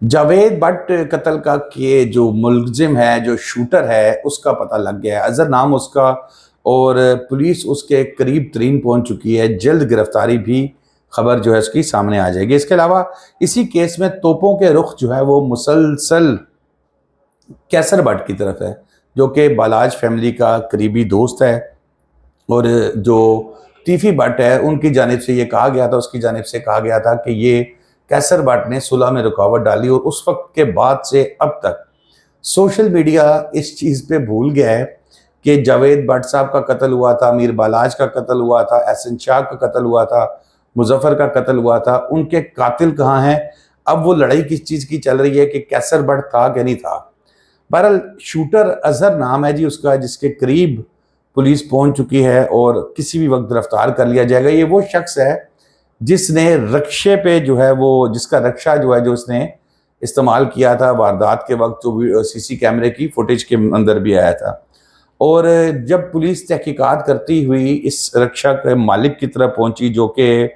जावेद भट्ट कत्ल का के जो मुलजिम है, जो शूटर है, उसका पता लग गया है। अजहर नाम उसका, और पुलिस उसके करीब तरीन पहुंच चुकी है। जल्द गिरफ्तारी भी खबर जो है उसकी सामने आ जाएगी। इसके अलावा इसी केस में तोपों के रुख जो है वो मुसलसल कैसर भट्ट की तरफ है, जो कि बालाज फैमिली का करीबी दोस्त है। और जो तीफी भट्ट है उनकी जानिब से ये कहा गया था, उसकी जानिब से कहा गया था कि ये कैसर भट्ट ने सुलह में रुकावट डाली। और उस वक्त के बाद से अब तक सोशल मीडिया इस चीज़ पे भूल गया है कि जावेद भट्ट साहब का कत्ल हुआ था, मीर बालाज का कत्ल हुआ था, एहसन शाह का कत्ल हुआ था, मुजफ्फर का कत्ल हुआ था। उनके कातिल कहाँ हैं? अब वो लड़ाई किस चीज़ की चल रही है कि कैसर भट्ट था कि नहीं था। बहरहाल शूटर अजहर नाम है जी उसका, जिसके करीब पुलिस पहुंच चुकी है और किसी भी वक्त गिरफ्तार कर लिया जाएगा। ये वो शख्स है जिसने रक्षे पे जो है वो, जिसका रक्षा जो है जो उसने इस्तेमाल किया था वारदात के वक्त, जो सीसी कैमरे की फुटेज के अंदर भी आया था। और जब पुलिस तहकीकात करती हुई इस रक्षा के मालिक की तरफ पहुंची, जो कि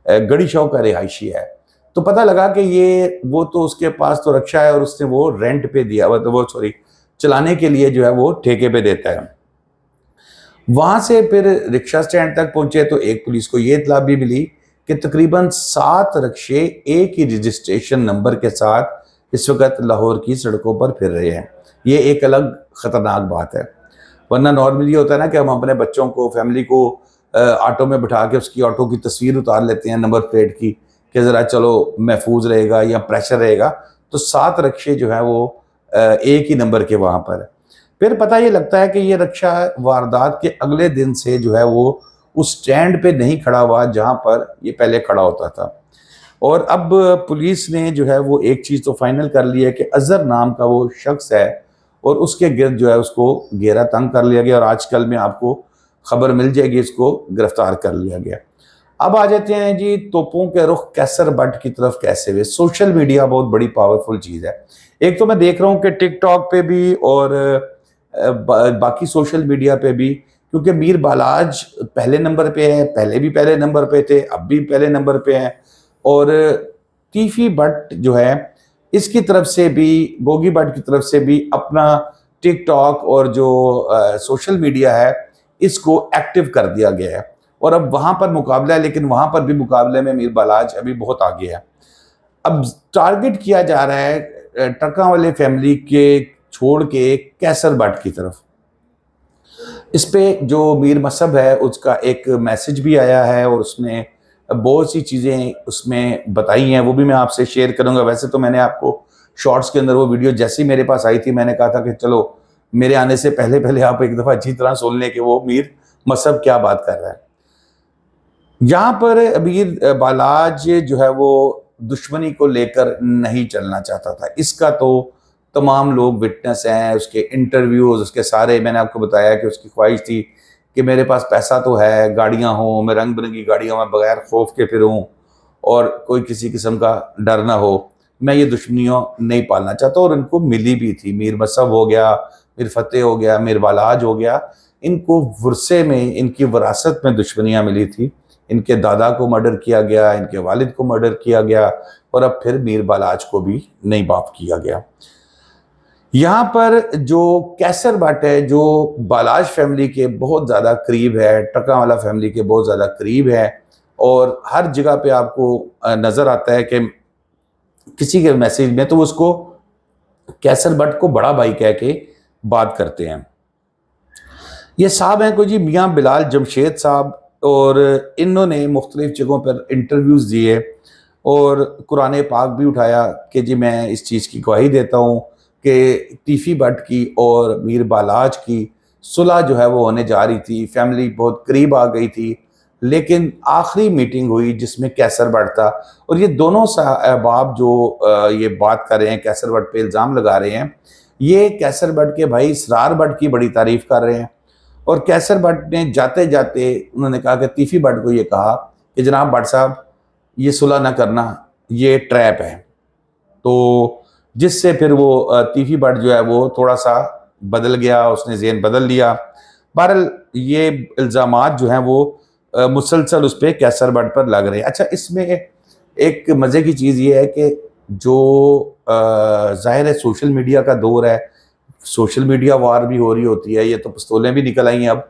गढ़ी शौ का रिहायशी है, तो पता लगा कि ये वो तो उसके पास तो रक्षा है और उसने वो रेंट पे दिया, वो सॉरी चलाने के लिए जो है वो ठेके पे देता है। वहां से फिर रिक्शा स्टैंड तक पहुंचे तो एक पुलिस को ये इतला भी मिली कि तकरीबन 7 रक्शे एक ही रजिस्ट्रेशन नंबर के साथ इस वक्त लाहौर की सड़कों पर फिर रहे हैं। ये एक अलग खतरनाक बात है। वरना नॉर्मली होता है ना कि हम अपने बच्चों को, फैमिली को ऑटो में बिठा के उसकी ऑटो की तस्वीर उतार लेते हैं नंबर प्लेट की, कि ज़रा चलो महफूज रहेगा या प्रेशर रहेगा। तो 7 रक्शे जो है वो एक ही नंबर के वहाँ पर है। फिर पता ये लगता है कि ये रक्षा वारदात के अगले दिन से जो है वो उस स्टैंड पे नहीं खड़ा हुआ जहाँ पर ये पहले खड़ा होता था। और अब पुलिस ने जो है वो एक चीज़ तो फाइनल कर ली है कि अजहर नाम का वो शख्स है और उसके गिर्द जो है उसको घेरा तंग कर लिया गया और आजकल में आपको खबर मिल जाएगी, इसको गिरफ्तार कर लिया गया। अब आ जाते हैं जी तोपों के रुख कैसर भट्ट की तरफ कैसे हुए। सोशल मीडिया बहुत बड़ी पावरफुल चीज़ है। एक तो मैं देख रहा हूँ कि टिकटॉक पे भी और बाकी सोशल मीडिया पे भी, क्योंकि मीर बालाज पहले नंबर पे है, पहले भी पहले नंबर पे थे, अब भी पहले नंबर पे हैं। और तीफी भट्ट जो है इसकी तरफ से भी, गोगी भट्ट की तरफ से भी अपना टिकटॉक और जो सोशल मीडिया है इसको एक्टिव कर दिया गया है। और अब वहां पर मुकाबला है, लेकिन वहां पर भी मुकाबले में मीर बालाज अभी बहुत आगे है। अब टारगेट किया जा रहा है टका वाले फैमिली के छोड़ के कैसर भट्ट की तरफ। इस पे जो मीर मसहब है उसका एक मैसेज भी आया है और उसमें बहुत सी चीज़ें उसमें बताई हैं, वो भी मैं आपसे शेयर करूंगा। वैसे तो मैंने आपको शॉर्ट्स के अंदर वो वीडियो जैसे ही मेरे पास आई थी, मैंने कहा था कि चलो मेरे आने से पहले पहले आप एक दफ़ा अच्छी तरह सुन लें कि वो मीर मसहब क्या बात कर रहा है। यहाँ पर मीर बालाज जो है वो दुश्मनी को लेकर नहीं चलना चाहता था। इसका तो तमाम लोग विटनेस हैं, उसके इंटरव्यूज़, उसके सारे, मैंने आपको बताया कि उसकी ख्वाहिश थी कि मेरे पास पैसा तो है, गाड़ियाँ हों, मैं रंग बिरंगी गाड़ियों में बगैर खौफ के फिरूँ और कोई किसी किस्म का डर ना हो। मैं ये दुश्मनियाँ नहीं पालना चाहता और इनको मिली भी थी। मीर मसहब हो गया, मीर फतेह हो गया, मीर बालाज हो गया, इनको वरसे में, इनकी विरासत में दुश्मनियाँ मिली थी। इनके दादा को मर्डर किया गया, इनके वालिद को मर्डर किया गया और अब फिर मीर बालाज को भी नहीं माफ किया गया। यहाँ पर जो कैसर भट्ट है, जो बालाज फैमिली के बहुत ज़्यादा करीब है, टका वाला फैमिली के बहुत ज़्यादा करीब है, और हर जगह पे आपको नज़र आता है कि किसी के मैसेज में तो उसको कैसर भट्ट को बड़ा भाई कह के बात करते हैं। ये साहब हैं कोई जी मियाँ बिलाल जमशेद साहब, और इन्होंने मुख्तलिफ जगहों पर इंटरव्यूज़ दिए और कुरान पाक भी उठाया कि जी मैं इस चीज़ की गवाही देता हूँ कि तीफी भट्ट की और मीर बालाज की सुलह जो है वो होने जा रही थी, फैमिली बहुत करीब आ गई थी। लेकिन आखिरी मीटिंग हुई जिसमें कैसर भट्ट था, और ये दोनों अहबाब जो ये बात कर रहे हैं, कैसर भट्ट पे इल्ज़ाम लगा रहे हैं, ये कैसर भट्ट के भाई इसरार भट्ट की बड़ी तारीफ़ कर रहे हैं। और कैसर भट्ट ने जाते जाते उन्होंने कहा कि तीफी भट्ट को ये कहा कि जनाब भट्ट साहब ये सुलह ना करना, ये ट्रैप है। तो जिससे फिर वो तीफी भट्ट जो है वो थोड़ा सा बदल गया, उसने ज़हन बदल लिया। बहरहाल ये इल्ज़ामात जो हैं वो मुसलसल उस पर कैसर भट्ट पर लग रहे हैं। अच्छा, इसमें एक मज़े की चीज़ ये है कि जो ज़ाहिर है सोशल मीडिया का दौर है, सोशल मीडिया वार भी हो रही होती है, ये तो पिस्तौलें भी निकल आई हैं अब।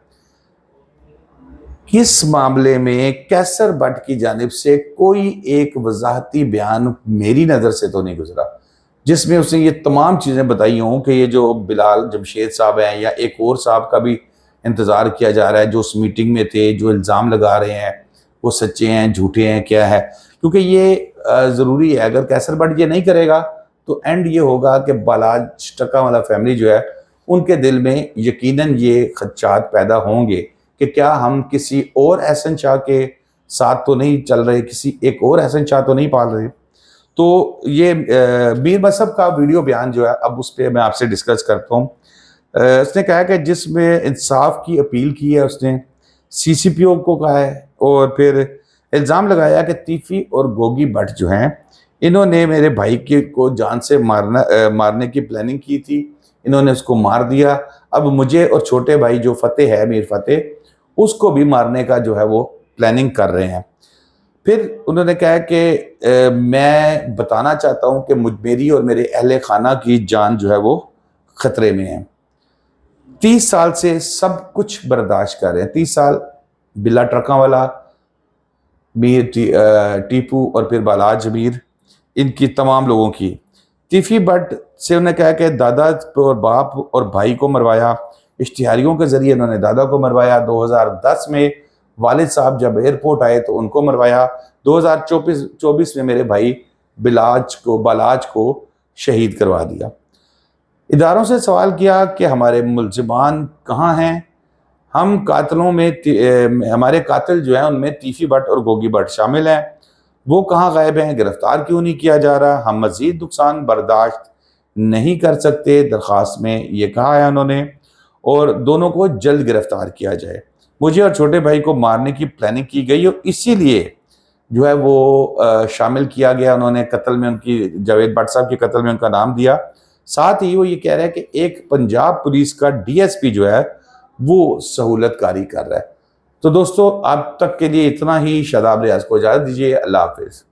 किस मामले में कैसर बट की जानिब से कोई एक वजाहती बयान मेरी नज़र से तो नहीं गुजरा, जिसमें उसने ये तमाम चीज़ें बताई हों कि ये जो बिलाल जमशेद साहब हैं या एक और साहब का भी इंतज़ार किया जा रहा है जो उस मीटिंग में थे, जो इल्ज़ाम लगा रहे हैं वो सच्चे हैं झूठे हैं क्या है। क्योंकि ये ज़रूरी है, अगर कैसर बट ये नहीं करेगा तो एंड ये होगा कि बालाज टका वाला फैमिली जो है उनके दिल में यकीनन ये खदशात पैदा होंगे कि क्या हम किसी और एहसन शाह के साथ तो नहीं चल रहे, किसी एक और एहसन शाह तो नहीं पाल रहे। तो ये मीर मसहब का वीडियो बयान जो है अब उस पर मैं आपसे डिस्कस करता हूँ। उसने कहा कि जिसमें इंसाफ की अपील की है, उसने सीसीपीओ को कहा है और फिर इल्ज़ाम लगाया कि तीफी और गोगी भट्ट जो हैं इन्होंने मेरे भाई के को जान से मारने की प्लानिंग की थी, इन्होंने उसको मार दिया। अब मुझे और छोटे भाई जो फतेह है, मीर फतेह, उसको भी मारने का जो है वो प्लानिंग कर रहे हैं। फिर उन्होंने कहा कि मैं बताना चाहता हूं कि मेरी और मेरे अहले खाना की जान जो है वो खतरे में है। 30 साल से सब कुछ बर्दाश्त कर रहे हैं, 30 साल बिल्ला ट्रका वाला, टीपू और फिर बालाज मीर, इनकी तमाम लोगों की। तीफी भट्ट से उन्होंने कहा कि दादा और बाप और भाई को मरवाया, इश्तिहारियों के ज़रिए उन्होंने दादा को मरवाया। 2010 में वालिद साहब जब एयरपोर्ट आए तो उनको मरवाया। 2024 में मेरे भाई बालाज को शहीद करवा दिया। इदारों से सवाल किया कि हमारे मुलजिमान कहाँ हैं, हम कातिलों में हमारे कातिल जो हैं उनमें तीफी भट्ट और गोगी भट्ट शामिल हैं, वो कहाँ गायब हैं, गिरफ्तार क्यों नहीं किया जा रहा, हम मज़ीद नुकसान बर्दाश्त नहीं कर सकते। दरख्वास्त में ये कहा है उन्होंने, और दोनों को जल्द गिरफ्तार किया जाए। मुझे और छोटे भाई को मारने की प्लानिंग की गई और इसीलिए जो है वो शामिल किया गया। उन्होंने कत्ल में उनकी, जावेद भट्ट साहब के कत्ल में उनका नाम दिया। साथ ही वो ये कह रहा है कि एक पंजाब पुलिस का डीएसपी जो है वो सहूलतकारी कर रहा है। तो दोस्तों अब तक के लिए इतना ही। शादाब रियाज को इजाज़त दीजिए। अल्लाह हाफिज़।